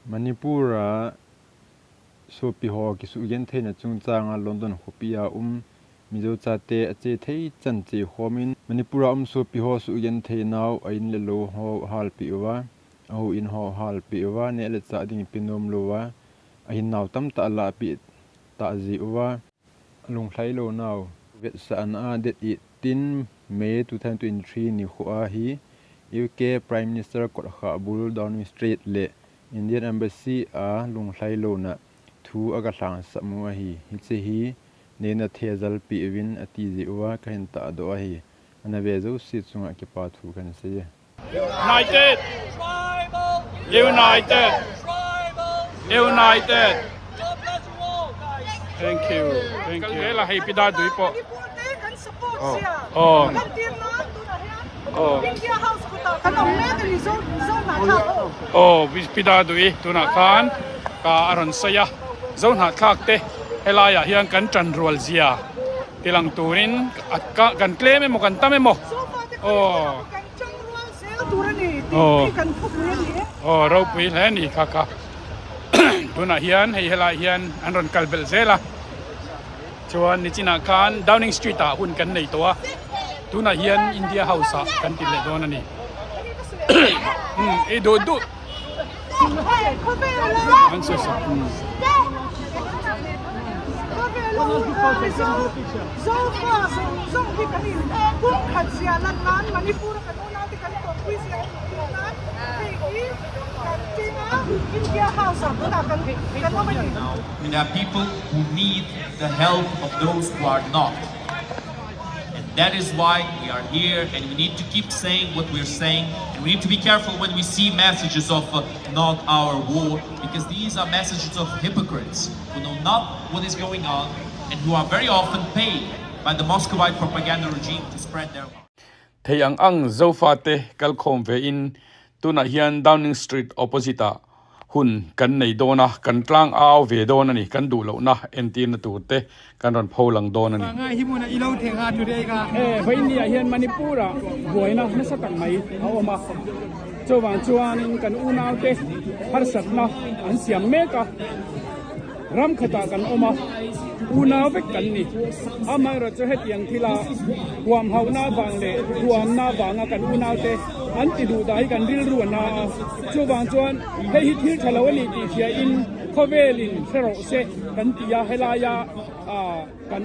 Manipur Sopite ki su gen the na chung changa London khopi Mizo chate ache thei chan che homin Manipur Sopite su gen the naw ain le lo ho hal pi wa au in ho hal pi wa ne le cha ding pinom lo wa ain naw tam ta la pi ta ji wa Lunglhai Louna Vetsah det 18 May 2023 ni kho hi UK Prime Minister Hrangkhol Downing Street le Indian Embassy Lunglhai Louna thu aga thang samu hi che hi ne na thezal pi win ati ji wa kan ta do hi ana ve zo si chunga ki pa thu kan se United United United Thank you la hi pida dui po pida dui tu na khan ka aron saya zon ha thak te helaya hiang kan chan rual zia tilang turin ka kan claim mo kan tame mo ro pui le ni kha tu na hian hei helai hian an ron kalbel zela chuan ni china khan Downing Street hun kan nei to tu na hian India House kan ti le don ani e do an so There are people who need the help of those who are not. And that is why we are here, and we need to keep saying what we're saying. And we need to be careful when we see messages of not our war, because these are messages of hypocrites who know not what is going on and who are very often paid by the Muscovite propaganda regime to spread their lies. Thei ang Sopite kal khom ve in tuna hian Downing Street opposite hun kan nei dona kan tlang aw ve dona ni kan du lo na entin tu te kan ron pholang dona ni ngai hi mona ilo thenga today ka ho India hian Manipur boina na satak mai awma chowan chuan kan unaw te har satna an siam me ka ram khata kan oma unaw ve kan ni amai ro che hetiang thila huam hauna wang le huam na wanga kan unaw te an ti du dai kan ril ru na chuwan chuan hei hi thil thalawani ti sia in khovelin fero se kan tia helaya kan